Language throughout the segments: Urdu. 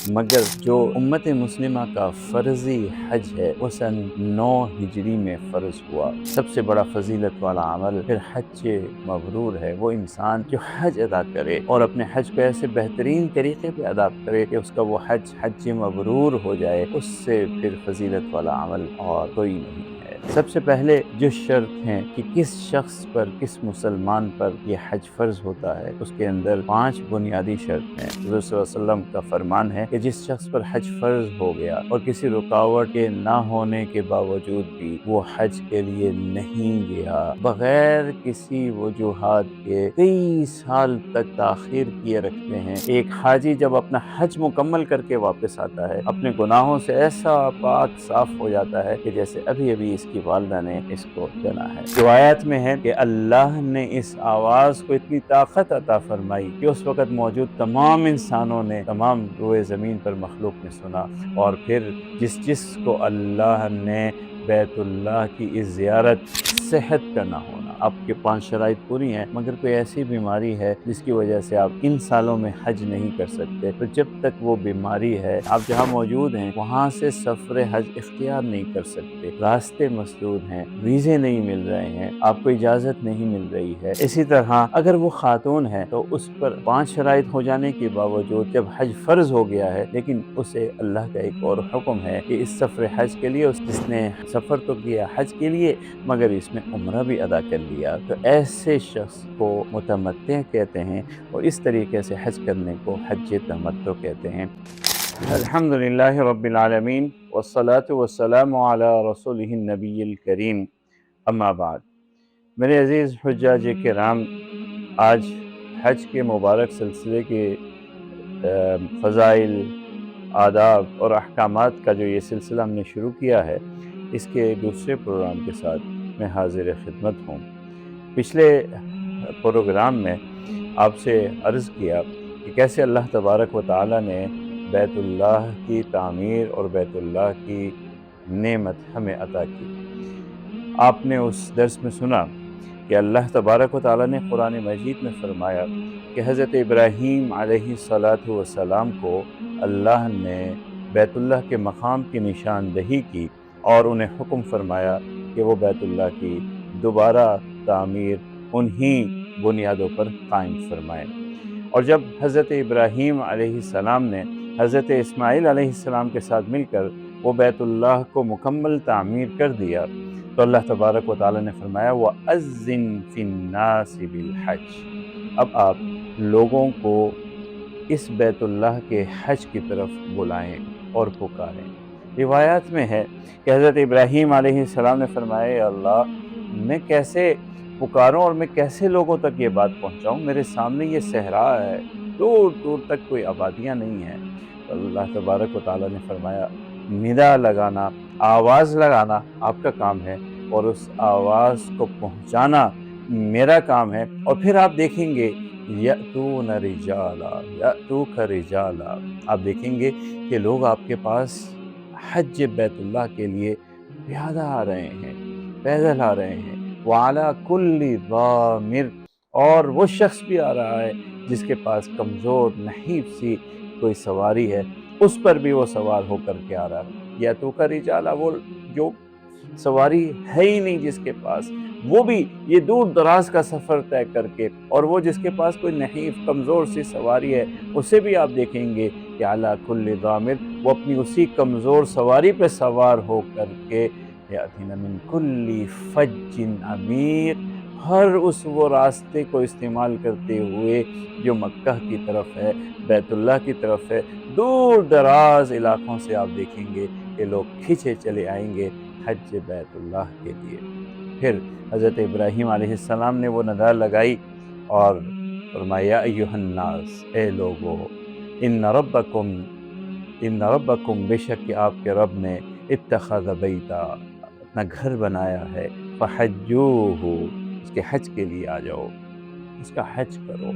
مگر جو امت مسلمہ کا فرضی حج ہے وہ سن 9 ہجری میں فرض ہوا۔ سب سے بڑا فضیلت والا عمل پھر حج مبرور ہے۔ وہ انسان جو حج ادا کرے اور اپنے حج کو ایسے بہترین طریقے پہ ادا کرے کہ اس کا وہ حج مبرور ہو جائے، اس سے پھر فضیلت والا عمل اور کوئی نہیں ہے۔ سب سے پہلے جو شرط ہیں کہ کس شخص پر، کس مسلمان پر یہ حج فرض ہوتا ہے، اس کے اندر 5 بنیادی شرط ہیں۔ حضور صلی اللہ علیہ وسلم کا فرمان ہے کہ جس شخص پر حج فرض ہو گیا اور کسی رکاوٹ کے نہ ہونے کے باوجود بھی وہ حج کے لیے نہیں گیا، بغیر کسی وجوہات کے کئی سال تک تاخیر کیے رکھتے ہیں، ایک حاجی جب اپنا حج مکمل کر کے واپس آتا ہے اپنے گناہوں سے ایسا پاک صاف ہو جاتا ہے کہ جیسے ابھی ابھی اس کی والدہ نے اس کو جنا ہے۔ روایات میں ہے کہ اللہ نے اس آواز کو اتنی طاقت عطا فرمائی کہ اس وقت موجود تمام انسانوں نے، تمام روئے زمین پر مخلوق نے سنا، اور پھر جس کو اللہ نے بیت اللہ کی اس زیارت، صحت کا نہ ہونا، آپ کے 5 شرائط پوری ہیں مگر کوئی ایسی بیماری ہے جس کی وجہ سے آپ ان سالوں میں حج نہیں کر سکتے، تو جب تک وہ بیماری ہے آپ جہاں موجود ہیں وہاں سے سفر حج اختیار نہیں کر سکتے، راستے مسدود ہیں، ویزے نہیں مل رہے ہیں، آپ کو اجازت نہیں مل رہی ہے۔ اسی طرح اگر وہ خاتون ہے تو اس پر 5 شرائط ہو جانے کے باوجود جب حج فرض ہو گیا ہے لیکن اسے اللہ کا ایک اور حکم ہے کہ اس سفر حج کے لیے جس نے سفر تو کیا حج کے لیے مگر اس میں عمرہ بھی ادا کر لیا، تو ایسے شخص کو متمتع کہتے ہیں، اور اس طریقے سے حج کرنے کو حج تمتع کہتے ہیں۔ الحمدللہ رب العالمین والصلاة والسلام علی رسولہ النبی الکریم، اما بعد۔ میرے عزیز حجاج کرام، آج حج کے مبارک سلسلے کے فضائل، آداب اور احکامات کا جو یہ سلسلہ ہم نے شروع کیا ہے، اس کے دوسرے پروگرام کے ساتھ میں حاضر خدمت ہوں۔ پچھلے پروگرام میں آپ سے عرض کیا کہ کیسے اللہ تبارک و تعالی نے بیت اللہ کی تعمیر اور بیت اللہ کی نعمت ہمیں عطا کی۔ آپ نے اس درس میں سنا کہ اللہ تبارک و تعالی نے قرآن مجید میں فرمایا کہ حضرت ابراہیم علیہ السلام کو اللہ نے بیت اللہ کے مقام کی نشاندہی کی اور انہیں حکم فرمایا کہ وہ بیت اللہ کی دوبارہ تعمیر انہی بنیادوں پر قائم فرمائیں۔ اور جب حضرت ابراہیم علیہ السلام نے حضرت اسماعیل علیہ السلام کے ساتھ مل کر وہ بیت اللہ کو مکمل تعمیر کر دیا تو اللہ تبارک و تعالی نے فرمایا وَأَذِّن فِي النَّاسِ بِالْحَجِّ، اب آپ لوگوں کو اس بیت اللہ کے حج کی طرف بلائیں اور پکاریں۔ روایات میں ہے کہ حضرت ابراہیم علیہ السلام نے فرمایا اے اللہ، میں کیسے پکاروں اور میں کیسے لوگوں تک یہ بات پہنچاؤں، میرے سامنے یہ صحرا ہے، دور دور تک کوئی آبادیاں نہیں ہیں۔ تو اللہ تبارک و تعالیٰ نے فرمایا ندا لگانا، آواز لگانا آپ کا کام ہے، اور اس آواز کو پہنچانا میرا کام ہے، اور پھر آپ دیکھیں گے یأتون رجالا، یأتوک رجالا، آپ دیکھیں گے کہ لوگ آپ کے پاس حج بیت اللہ کے لیے پیادہ آ رہے ہیں، پیدل آ رہے ہیں، وعلی کل ضامر، اور وہ شخص بھی آ رہا ہے جس کے پاس کمزور نحیف سی کوئی سواری ہے، اس پر بھی وہ سوار ہو کر کے آ رہا ہے۔ یأتوک رجالا، وہ جو سواری ہے ہی نہیں جس کے پاس، وہ بھی یہ دور دراز کا سفر طے کر کے، اور وہ جس کے پاس کوئی نحیف کمزور سی سواری ہے اسے بھی آپ دیکھیں گے کہ علی کل ضامر، وہ اپنی اسی کمزور سواری پہ سوار ہو کر کے یأتین من کل فج عمیق، ہر اس وہ راستے کو استعمال کرتے ہوئے جو مکہ کی طرف ہے، بیت اللہ کی طرف ہے، دور دراز علاقوں سے آپ دیکھیں گے کہ لوگ کھنچے چلے آئیں گے حج بیت اللہ کے لیے۔ پھر حضرت ابراہیم علیہ السلام نے وہ ندا لگائی اور فرمایا یا ایھا الناس، اے لوگو، ان ربکم، بے شک کہ آپ کے رب نے اتخذ بیتا، اپنا گھر بنایا ہے، فحجوہ، اس کے حج کے لیے آ جاؤ، اس کا حج کرو۔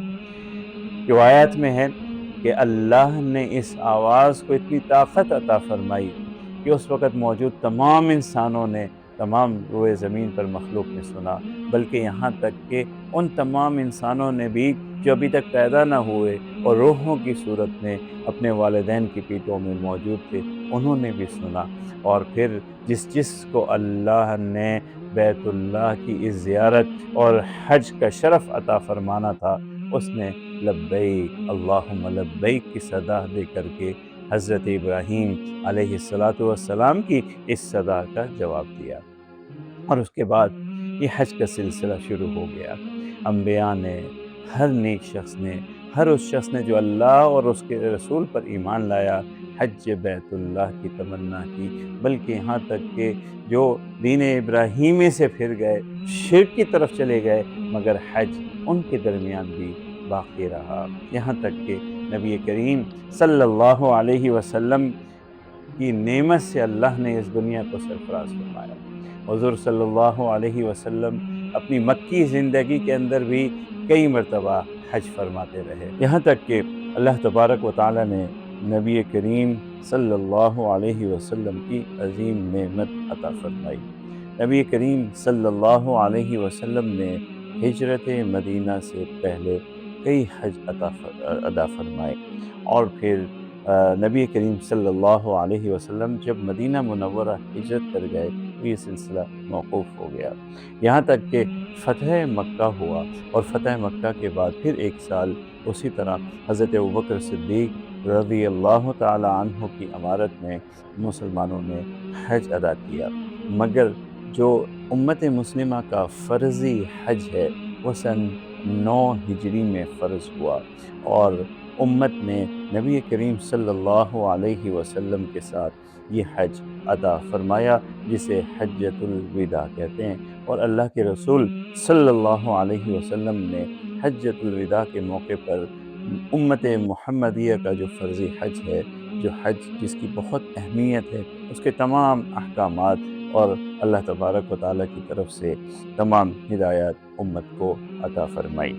روایات میں ہے کہ اللہ نے اس آواز کو اتنی طاقت عطا فرمائی کہ اس وقت موجود تمام انسانوں نے تمام روئے زمین پر مخلوق نے سنا، بلکہ یہاں تک کہ ان تمام انسانوں نے بھی جو ابھی تک پیدا نہ ہوئے اور روحوں کی صورت میں اپنے والدین کی پیٹوں میں موجود تھے، انہوں نے بھی سنا۔ اور پھر جس کو اللہ نے بیت اللہ کی اس زیارت اور حج کا شرف عطا فرمانا تھا، اس نے لبیک اللہم لبیک کی صدا دے کر کے حضرت ابراہیم علیہ السلام کی اس صدا کا جواب دیا۔ اور اس کے بعد یہ حج کا سلسلہ شروع ہو گیا۔ انبیاء نے، ہر نیک شخص نے، ہر اس شخص نے جو اللہ اور اس کے رسول پر ایمان لایا، حج بیت اللہ کی تمنا کی، بلکہ یہاں تک کہ جو دین ابراہیمی سے پھر گئے، شرک کی طرف چلے گئے، مگر حج ان کے درمیان بھی باقی رہا، یہاں تک کہ نبی کریم صلی اللہ علیہ وسلم کی نعمت سے اللہ نے اس دنیا کو سرفراز فرمایا۔ حضور صلی اللہ علیہ وسلم اپنی مکی زندگی کے اندر بھی کئی مرتبہ حج فرماتے رہے، یہاں تک کہ اللہ تبارک و تعالی نے نبی کریم صلی اللہ علیہ وسلم کی عظیم نعمت عطا فرمائی۔ نبی کریم صلی اللہ علیہ وسلم نے ہجرت مدینہ سے پہلے کئی حج ادا فرمائے، اور پھر نبی کریم صلی اللہ علیہ وسلم جب مدینہ منورہ ہجرت کر گئے تو یہ سلسلہ موقوف ہو گیا، یہاں تک کہ فتح مکہ ہوا، اور فتح مکہ کے بعد پھر ایک سال اسی طرح حضرت ابوبکر صدیق رضی اللہ تعالی عنہ کی امارت میں مسلمانوں نے حج ادا کیا، مگر جو امت مسلمہ کا فرضی حج ہے وہ سن 9 ہجری میں فرض ہوا، اور امت نے نبی کریم صلی اللہ علیہ وسلم کے ساتھ یہ حج ادا فرمایا، جسے حجۃ الوداع کہتے ہیں۔ اور اللہ کے رسول صلی اللہ علیہ وسلم نے حجۃ الوداع کے موقع پر امت محمدیہ کا جو فرضی حج ہے، جو حج جس کی بہت اہمیت ہے، اس کے تمام احکامات اور اللہ تبارک و تعالیٰ کی طرف سے تمام ہدایات امت کو عطا فرمائی۔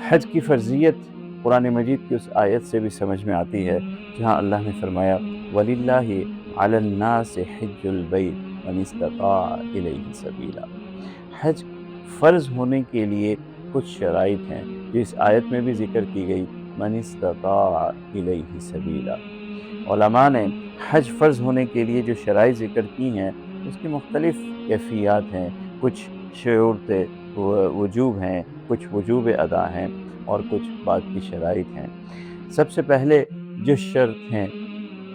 حج کی فرضیت قرآن مجید کی اس آیت سے بھی سمجھ میں آتی ہے جہاں اللہ نے فرمایا وَلِلَّهِ عَلَى النَّاسِ حِجُّ الْبَيْتِ مَنِ اسْتَطَاعَ إِلَيْهِ سَبِيلًا۔ حج فرض ہونے کے لیے کچھ شرائط ہیں جو اس آیت میں بھی ذکر کی گئی، مَنِ اسْتَطَاعَ إِلَيْهِ سَبِيلًا۔ علماء نے حج فرض ہونے کے لیے جو شرائط ذکر کی ہیں اس کی مختلف کیفیات ہیں، کچھ شروط وجوب ہیں، کچھ وجوب ادا ہیں، اور کچھ بعد کی شرائط ہیں۔ سب سے پہلے جو شرط ہیں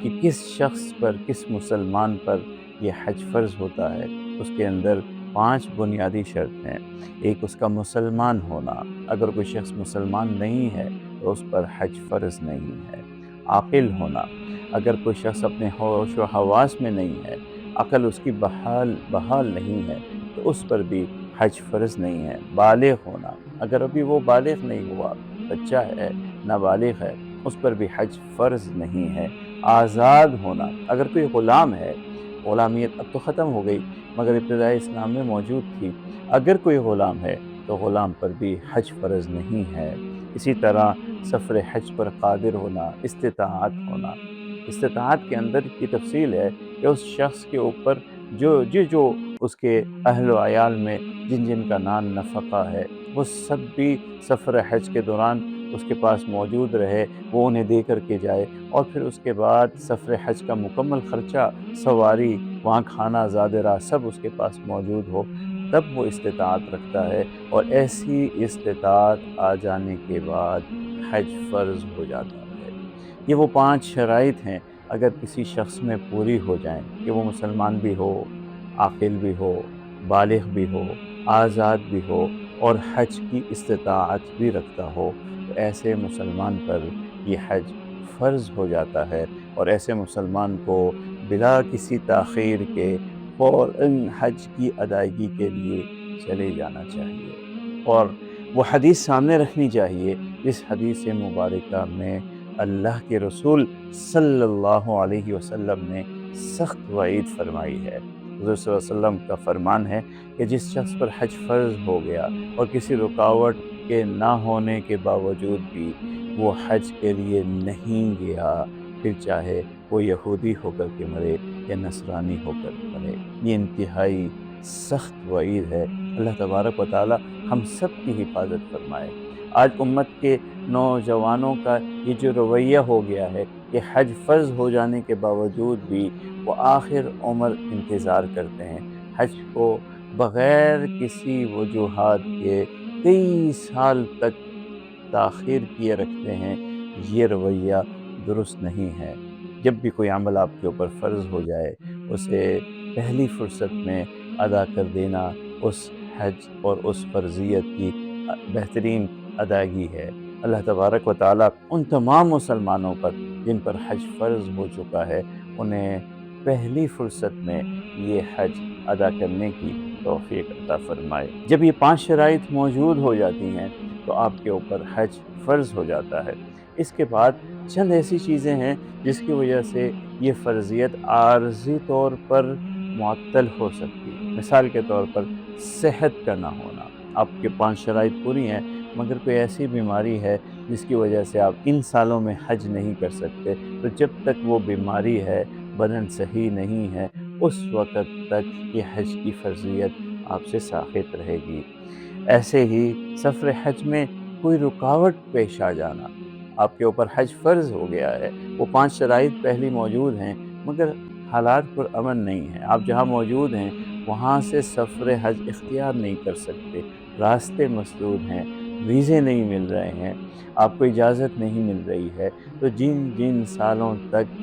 کہ کس شخص پر، کس مسلمان پر یہ حج فرض ہوتا ہے، اس کے اندر 5 بنیادی شرط ہیں۔ ایک اس کا مسلمان ہونا، اگر کوئی شخص مسلمان نہیں ہے تو اس پر حج فرض نہیں ہے۔ عاقل ہونا، اگر کوئی شخص اپنے ہوش و حواس میں نہیں ہے، عقل اس کی بحال نہیں ہے تو اس پر بھی حج فرض نہیں ہے۔ بالغ ہونا، اگر ابھی وہ بالغ نہیں ہوا، بچہ ہے، نابالغ ہے، اس پر بھی حج فرض نہیں ہے۔ آزاد ہونا، اگر کوئی غلام ہے، غلامیت اب تو ختم ہو گئی مگر ابتدائی اسلام میں موجود تھی، اگر کوئی غلام ہے تو غلام پر بھی حج فرض نہیں ہے۔ اسی طرح سفر حج پر قادر ہونا، استطاعت ہونا۔ استطاعت کے اندر کی تفصیل ہے کہ اس شخص کے اوپر جو اس کے اہل و عیال میں جن کا نان نفقہ ہے وہ سب بھی سفر حج کے دوران اس کے پاس موجود رہے، وہ انہیں دے کر کے جائے، اور پھر اس کے بعد سفر حج کا مکمل خرچہ، سواری، وہاں کھانا، زادرہ سب اس کے پاس موجود ہو، تب وہ استطاعت رکھتا ہے، اور ایسی استطاعت آ جانے کے بعد حج فرض ہو جاتا ہے۔ یہ وہ 5 شرائط ہیں، اگر کسی شخص میں پوری ہو جائیں کہ وہ مسلمان بھی ہو، عاقل بھی ہو، بالغ بھی ہو، آزاد بھی ہو، اور حج کی استطاعت بھی رکھتا ہو، تو ایسے مسلمان پر یہ حج فرض ہو جاتا ہے، اور ایسے مسلمان کو بلا کسی تاخیر کے فوراً حج کی ادائیگی کے لیے چلے جانا چاہیے، اور وہ حدیث سامنے رکھنی چاہیے جس حدیث مبارکہ میں اللہ کے رسول صلی اللہ علیہ وسلم نے سخت وعید فرمائی ہے۔ حضور صلی اللہ علیہ وسلم کا فرمان ہے کہ جس شخص پر حج فرض ہو گیا اور کسی رکاوٹ کے نہ ہونے کے باوجود بھی وہ حج کے لیے نہیں گیا، پھر چاہے وہ یہودی ہو کر کے مرے یا نصرانی ہو کر مرے، یہ انتہائی سخت وعید ہے۔ اللہ تبارک و تعالی ہم سب کی حفاظت فرمائے۔ آج امت کے نوجوانوں کا یہ جو رویہ ہو گیا ہے کہ حج فرض ہو جانے کے باوجود بھی وہ آخر عمر انتظار کرتے ہیں، حج کو بغیر کسی وجوہات کے کئی سال تک تاخیر کیے رکھتے ہیں۔ یہ رویہ درست نہیں ہے۔ جب بھی کوئی عمل آپ کے اوپر فرض ہو جائے اسے پہلی فرصت میں ادا کر دینا اس حج اور اس فرضیت کی بہترین ادائیگی ہے۔ اللہ تبارک و تعالیٰ ان تمام مسلمانوں پر جن پر حج فرض ہو چکا ہے انہیں پہلی فرصت میں یہ حج ادا کرنے کی توفیق عطا فرمائے۔ جب یہ 5 شرائط موجود ہو جاتی ہیں تو آپ کے اوپر حج فرض ہو جاتا ہے۔ اس کے بعد چند ایسی چیزیں ہیں جس کی وجہ سے یہ فرضیت عارضی طور پر معطل ہو سکتی ہے۔ مثال کے طور پر صحت کا نہ ہونا، آپ کے 5 شرائط پوری ہیں مگر کوئی ایسی بیماری ہے جس کی وجہ سے آپ ان سالوں میں حج نہیں کر سکتے، تو جب تک وہ بیماری ہے، بدن صحیح نہیں ہے، اس وقت تک یہ حج کی فرضیت آپ سے ساقط رہے گی۔ ایسے ہی سفر حج میں کوئی رکاوٹ پیش آ جانا، آپ کے اوپر حج فرض ہو گیا ہے، وہ 5 شرائط پہلی موجود ہیں مگر حالات پر امن نہیں ہیں، آپ جہاں موجود ہیں وہاں سے سفر حج اختیار نہیں کر سکتے، راستے مسدود ہیں، ویزے نہیں مل رہے ہیں، آپ کو اجازت نہیں مل رہی ہے، تو جن جن سالوں تک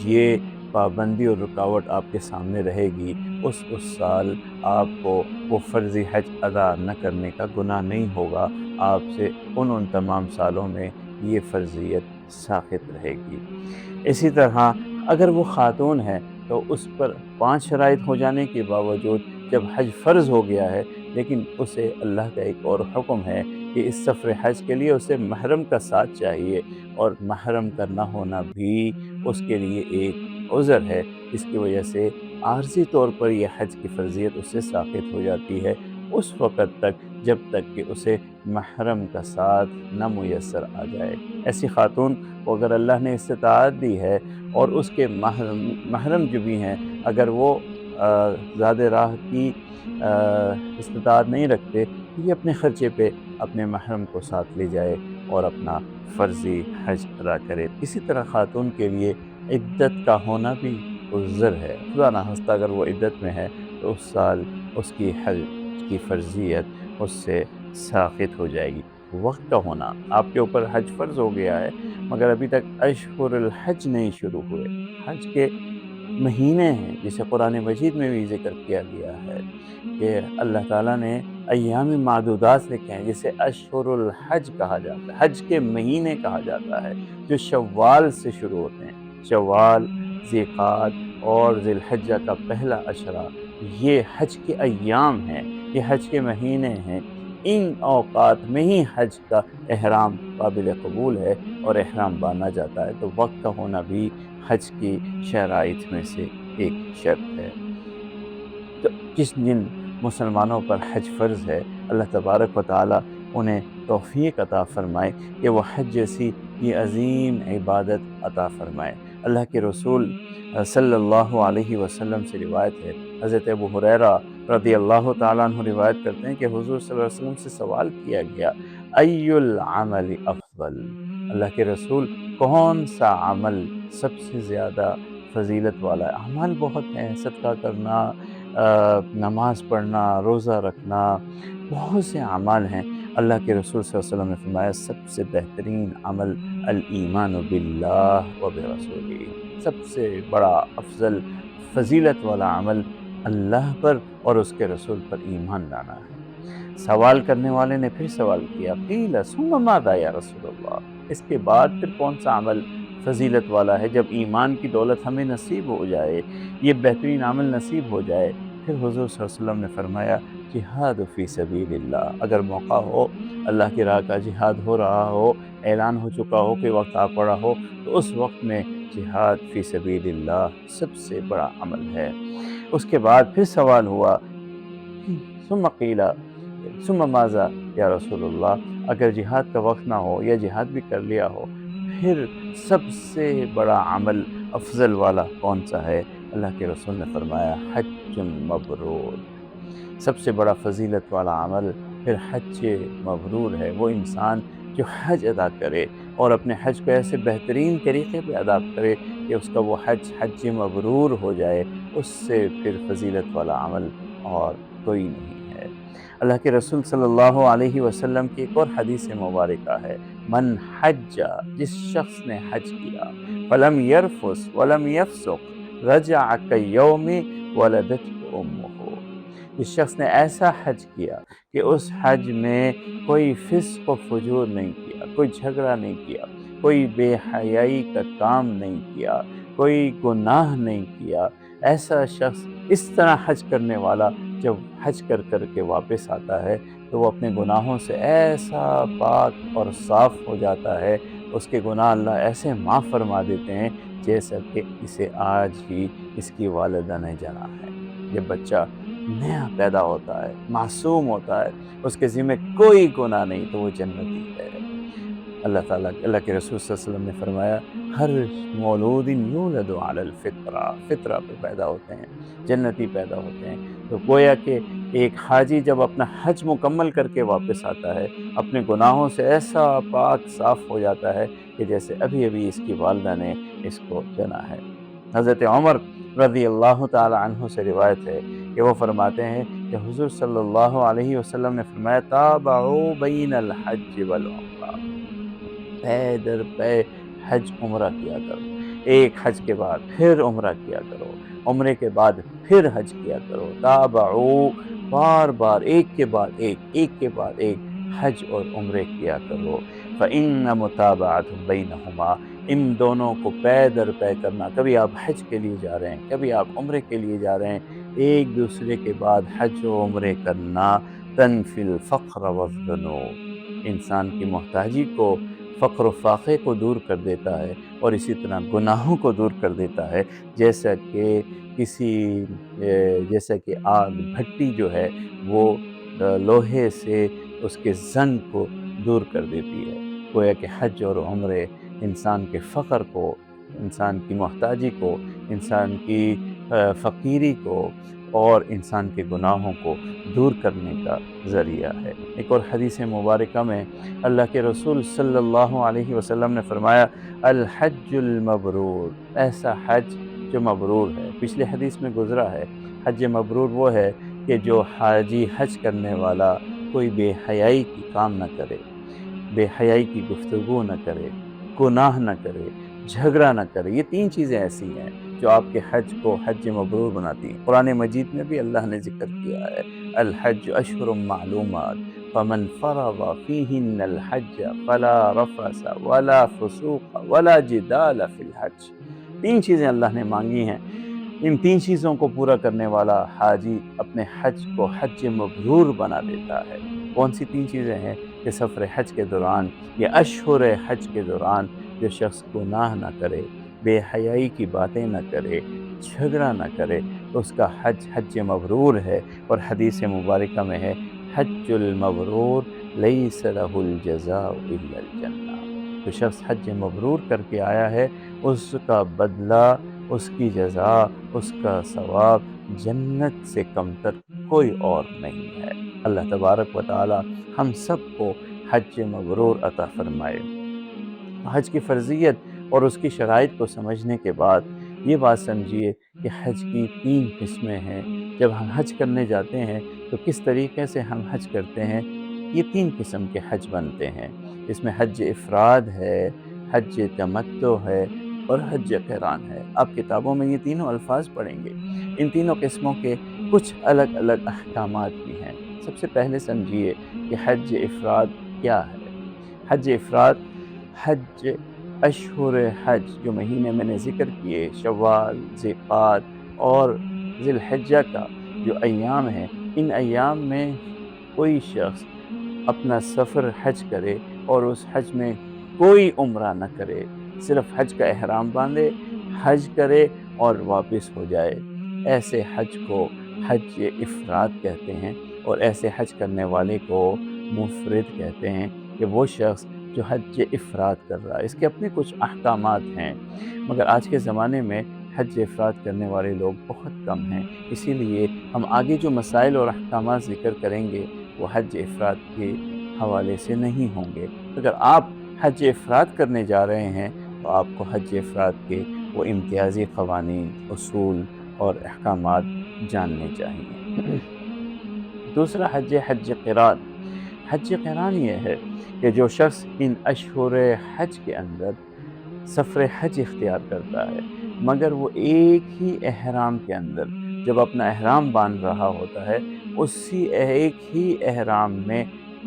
یہ پابندی اور رکاوٹ آپ کے سامنے رہے گی اس سال آپ کو وہ فرضی حج ادا نہ کرنے کا گناہ نہیں ہوگا، آپ سے ان تمام سالوں میں یہ فرضیت ساقط رہے گی۔ اسی طرح اگر وہ خاتون ہے تو اس پر 5 شرائط ہو جانے کے باوجود جب حج فرض ہو گیا ہے لیکن اسے اللہ کا ایک اور حکم ہے کہ اس سفر حج کے لیے اسے محرم کا ساتھ چاہیے، اور محرم کا نہ ہونا بھی اس کے لیے ایک عذر ہے، اس کی وجہ سے عارضی طور پر یہ حج کی فرضیت اس سے ساقط ہو جاتی ہے اس وقت تک جب تک کہ اسے محرم کا ساتھ نہ میسر آ جائے۔ ایسی خاتون کو اگر اللہ نے استطاعت دی ہے اور اس کے محرم جو بھی ہیں اگر وہ زیادہ راہ کی استطاعت نہیں رکھتے تو یہ اپنے خرچے پہ اپنے محرم کو ساتھ لے جائے اور اپنا فرضی حج ادا کرے۔ اسی طرح خاتون کے لیے عدت کا ہونا بھی عذر ہے، خدا نہ خواستہ اگر وہ عدت میں ہے تو اس سال اس کی حج کی فرضیت اس سے ساقط ہو جائے گی۔ وقت کا ہونا، آپ کے اوپر حج فرض ہو گیا ہے مگر ابھی تک اشہر الحج نہیں شروع ہوئے، حج کے مہینے ہیں جسے قرآن مجید میں بھی ذکر کیا گیا ہے کہ اللہ تعالیٰ نے ایام معدودات لکھے ہیں جسے اشہر الحج کہا جاتا ہے، حج کے مہینے کہا جاتا ہے جو شوال سے شروع ہوتے ہیں، شوال، ذیقعد اور ذی الحجہ کا پہلا عشرہ یہ حج کے ایام ہیں، یہ حج کے مہینے ہیں، ان اوقات میں ہی حج کا احرام قابل قبول ہے اور احرام باندھا جاتا ہے، تو وقت کا ہونا بھی حج کی شرائط میں سے ایک شرط ہے۔ تو جن مسلمانوں پر حج فرض ہے اللہ تبارک و تعالیٰ انہیں توفیق عطا فرمائے کہ وہ حج جیسی یہ عظیم عبادت عطا فرمائے۔ اللہ کے رسول صلی اللہ علیہ وسلم سے روایت ہے، حضرت ابو ہریرہ رضی اللہ تعالیٰ عنہ روایت کرتے ہیں کہ حضور صلی اللہ علیہ وسلم سے سوال کیا گیا ای العمل افضل، اللہ کے رسول کون سا عمل سب سے زیادہ فضیلت والا ہے؟ اعمال بہت ہیں، صدقہ کرنا، نماز پڑھنا، روزہ رکھنا، بہت سے اعمال ہیں۔ اللہ کے رسول صلی اللہ علیہ وسلم نے فرمایا سب سے بہترین عمل الایمان باللہ و برسولہ، سب سے بڑا افضل فضیلت والا عمل اللہ پر اور اس کے رسول پر ایمان لانا ہے۔ سوال کرنے والے نے پھر سوال کیا قیل ثم ماذا یا رسول اللہ، اس کے بعد پھر کون سا عمل فضیلت والا ہے؟ جب ایمان کی دولت ہمیں نصیب ہو جائے، یہ بہترین عمل نصیب ہو جائے، پھر حضور صلی اللہ علیہ وسلم نے فرمایا جہاد فی سبیل اللہ، اگر موقع ہو اللہ کی راہ کا جہاد ہو رہا ہو، اعلان ہو چکا ہو کہ وقت آ پڑا ہو، تو اس وقت میں جہاد فی سبیل اللہ سب سے بڑا عمل ہے۔ اس کے بعد پھر سوال ہوا ثم قیل ثم ماذا یا رسول اللہ، اگر جہاد کا وقت نہ ہو یا جہاد بھی کر لیا ہو پھر سب سے بڑا عمل افضل والا کون سا ہے؟ اللہ کے رسول نے فرمایا حج مبرور، سب سے بڑا فضیلت والا عمل پھر حج مبرور ہے۔ وہ انسان جو حج ادا کرے اور اپنے حج کو ایسے بہترین طریقے پہ ادا کرے کہ اس کا وہ حج مبرور ہو جائے، اس سے پھر فضیلت والا عمل اور کوئی نہیں ہے۔ اللہ کے رسول صلی اللہ علیہ وسلم کی ایک اور حدیث مبارکہ ہے، من حج، جس شخص نے حج کیا، فلم یرفس ولم یفسق رجع کیوم ولدته امہ، جس شخص نے ایسا حج کیا کہ اس حج میں کوئی فسق و فجور نہیں کیا، کوئی جھگڑا نہیں کیا، کوئی بے حیائی کا کام نہیں کیا، کوئی گناہ نہیں کیا، ایسا شخص اس طرح حج کرنے والا جب حج کر کے واپس آتا ہے تو وہ اپنے گناہوں سے ایسا پاک اور صاف ہو جاتا ہے، اس کے گناہ اللہ ایسے معاف فرما دیتے ہیں جیسا کہ اسے آج ہی اس کی والدہ نے جنا ہے۔ جب بچہ نیا پیدا ہوتا ہے، معصوم ہوتا ہے، اس کے ذمہ کوئی گناہ نہیں تو وہ جنتی ہے۔ اللہ کے رسول صلی اللہ علیہ وسلم نے فرمایا، ہر مولود یولد علی الفطرہ، فطرہ پہ پیدا ہوتے ہیں، جنتی پیدا ہوتے ہیں۔ تو گویا کہ ایک حاجی جب اپنا حج مکمل کر کے واپس آتا ہے، اپنے گناہوں سے ایسا پاک صاف ہو جاتا ہے کہ جیسے ابھی ابھی اس کی والدہ نے اس کو جنا ہے۔ حضرت عمر رضی اللہ تعالی عنہ سے روایت ہے کہ وہ فرماتے ہیں کہ حضور صلی اللہ علیہ وسلم نے فرمایا، تابعوا بین الحج والعمرہ، پے در پے حج عمرہ کیا کرو، ایک حج کے بعد پھر عمرہ کیا کرو، عمرے کے بعد پھر حج کیا کرو، تابعوا، بار بار ایک کے بعد ایک، ایک کے بعد ایک حج اور عمرے کیا کرو، فإن متابعۃ بینہما، ان دونوں کو پے در پے کرنا، کبھی آپ حج کے لیے جا رہے ہیں، کبھی آپ عمرے کے لیے جا رہے ہیں، ایک دوسرے کے بعد حج و عمرے کرنا، تنفی الفقر والذنوب، انسان کی محتاجی کو، فقر و فاقے کو دور کر دیتا ہے، اور اسی طرح گناہوں کو دور کر دیتا ہے، جیسا کہ آگ بھٹی جو ہے وہ لوہے سے اس کے زنگ کو دور کر دیتی ہے۔ گویا کہ حج اور عمرے انسان کے فقر کو، انسان کی محتاجی کو، انسان کی فقیری کو اور انسان کے گناہوں کو دور کرنے کا ذریعہ ہے۔ ایک اور حدیث مبارکہ میں اللہ کے رسول صلی اللہ علیہ وسلم نے فرمایا، الحج المبرور، ایسا حج جو مبرور ہے۔ پچھلے حدیث میں گزرا ہے، حج مبرور وہ ہے کہ جو حاجی حج کرنے والا کوئی بے حیائی کی کام نہ کرے، بے حیائی کی گفتگو نہ کرے، گناہ نہ کرے، جھگڑا نہ کرے۔ یہ تین چیزیں ایسی ہیں جو آپ کے حج کو حج مبرور بناتی ہیں۔ قرآن مجید میں بھی اللہ نے ذکر کیا ہے، الحج اشہر معلومات فمن فرض فیہن الحج فلا رفث ولا فسوق ولا جدال فی الحج۔ تین چیزیں اللہ نے مانگی ہیں، ان تین چیزوں کو پورا کرنے والا حاجی اپنے حج کو حج مبرور بنا دیتا ہے۔ کون سی تین چیزیں ہیں؟ کہ سفر حج کے دوران یا اشہر حج کے دوران جو شخص گناہ نہ کرے، بے حیائی کی باتیں نہ کرے، جھگڑا نہ کرے، تو اس کا حج حج مبرور ہے۔ اور حدیث مبارکہ میں ہے، حج المبرور لیس لہ الجزاء الا الجنہ، جو شخص حج مبرور کر کے آیا ہے اس کا بدلہ، اس کی جزا، اس کا ثواب جنت سے کمتر کوئی اور نہیں ہے۔ اللہ تبارک و تعالی ہم سب کو حج مبرور عطا فرمائے۔ حج کی فرضیت اور اس کی شرائط کو سمجھنے کے بعد یہ بات سمجھیے کہ حج کی تین قسمیں ہیں۔ جب ہم حج کرنے جاتے ہیں تو کس طریقے سے ہم حج کرتے ہیں، یہ تین قسم کے حج بنتے ہیں۔ اس میں حج افراد ہے، حج تمتع ہے اور حج قران ہے۔ آپ کتابوں میں یہ تینوں الفاظ پڑھیں گے۔ ان تینوں قسموں کے کچھ الگ الگ احکامات بھی ہیں۔ سب سے پہلے سمجھیے کہ حج افراد کیا ہے۔ حج افراد، حج اشہر حج جو مہینے میں نے ذکر کیے، شوال، ذیقعد اور ذی الحجہ کا جو ایام ہیں، ان ایام میں کوئی شخص اپنا سفر حج کرے اور اس حج میں کوئی عمرہ نہ کرے، صرف حج کا احرام باندھے، حج کرے اور واپس ہو جائے، ایسے حج کو حج افراد کہتے ہیں۔ اور ایسے حج کرنے والے کو مفرد کہتے ہیں، کہ وہ شخص جو حج افراد کر رہا ہے۔ اس کے اپنے کچھ احکامات ہیں، مگر آج کے زمانے میں حج افراد کرنے والے لوگ بہت کم ہیں، اسی لیے ہم آگے جو مسائل اور احکامات ذکر کریں گے وہ حج افراد کے حوالے سے نہیں ہوں گے۔ اگر آپ حج افراد کرنے جا رہے ہیں تو آپ کو حج افراد کے وہ امتیازی قوانین، اصول اور احکامات جاننے چاہیے۔ دوسرا حج قران۔ حج قران یہ ہے کہ جو شخص ان اشہر حج کے اندر سفر حج اختیار کرتا ہے، مگر وہ ایک ہی احرام کے اندر جب اپنا احرام باندھ رہا ہوتا ہے، اسی ایک ہی احرام میں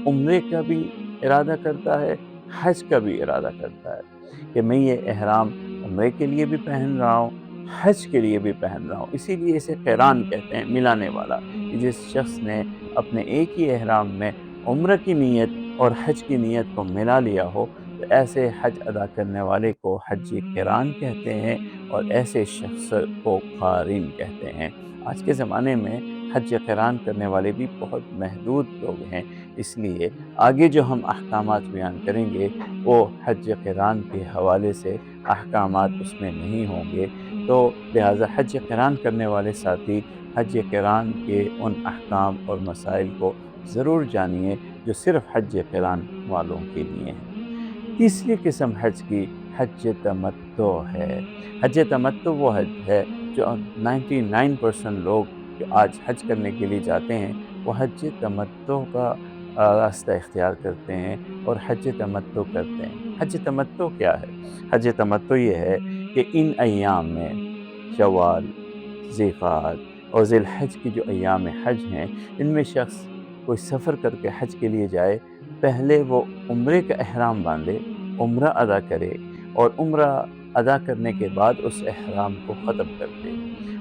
عمرے کا بھی ارادہ کرتا ہے، حج کا بھی ارادہ کرتا ہے کہ میں یہ احرام عمرے کے لیے بھی پہن رہا ہوں، حج کے لیے بھی پہن رہا ہوں۔ اسی لیے اسے قران کہتے ہیں، ملانے والا، کہ جس شخص نے اپنے ایک ہی احرام میں عمرہ کی نیت اور حج کی نیت کو ملا لیا ہو، تو ایسے حج ادا کرنے والے کو حج قران کہتے ہیں اور ایسے شخص کو قارن کہتے ہیں۔ آج کے زمانے میں حج قران کرنے والے بھی بہت محدود لوگ ہیں، اس لیے آگے جو ہم احکامات بیان کریں گے وہ حج قران کے حوالے سے احکامات اس میں نہیں ہوں گے، تو لہٰذا حج قران کرنے والے ساتھی حج قران کے ان احکام اور مسائل کو ضرور جانیے جو صرف حج قران والوں کے لیے ہیں۔ تیسری قسم حج کی حج تمتع ہے۔ حج تمتع وہ حج ہے جو 99% لوگ جو آج حج کرنے کے لیے جاتے ہیں وہ حج تمتع کا راستہ اختیار کرتے ہیں اور حج تمتع کرتے ہیں۔ حج تمتع کیا ہے؟ حج تمتع یہ ہے کہ ان ایام میں شوال، ذی القعدہ اور ذی الحج کی جو ایام حج ہیں، ان میں شخص کوئی سفر کر کے حج کے لیے جائے، پہلے وہ عمرے کا احرام باندھے، عمرہ ادا کرے اور عمرہ ادا کرنے کے بعد اس احرام کو ختم کر دے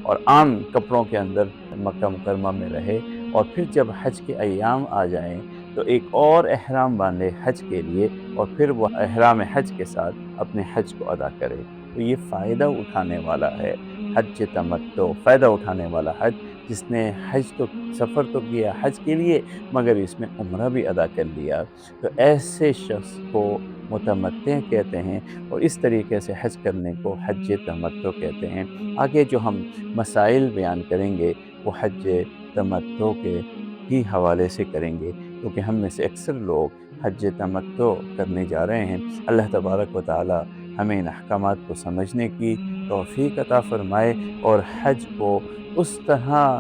اور عام کپڑوں کے اندر مکہ مکرمہ میں رہے، اور پھر جب حج کے ایام آ جائیں تو ایک اور احرام باندھے حج کے لیے اور پھر وہ احرام حج کے ساتھ اپنے حج کو ادا کرے۔ تو یہ فائدہ اٹھانے والا ہے حج تمتع، فائدہ اٹھانے والا حج، جس نے حج تو سفر تو کیا حج کے لیے مگر اس میں عمرہ بھی ادا کر لیا، تو ایسے شخص کو متمتع کہتے ہیں اور اس طریقے سے حج کرنے کو حج تمتع کہتے ہیں۔ آگے جو ہم مسائل بیان کریں گے وہ حج تمتع کے ہی حوالے سے کریں گے، کیونکہ ہم میں سے اکثر لوگ حج تمتع کرنے جا رہے ہیں۔ اللہ تبارک و تعالی ہمیں ان احکامات کو سمجھنے کی توفیق عطا فرمائے اور حج کو اس طرح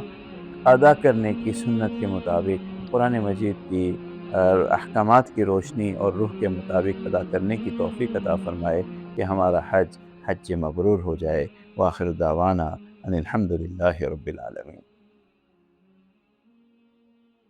ادا کرنے کی سنت کے مطابق قرآن مجید کی احکامات کی روشنی اور روح کے مطابق ادا کرنے کی توفیق عطا فرمائے کہ ہمارا حج حج مبرور ہو جائے۔ وآخر دعوانا ان الحمد للہ رب العالمین۔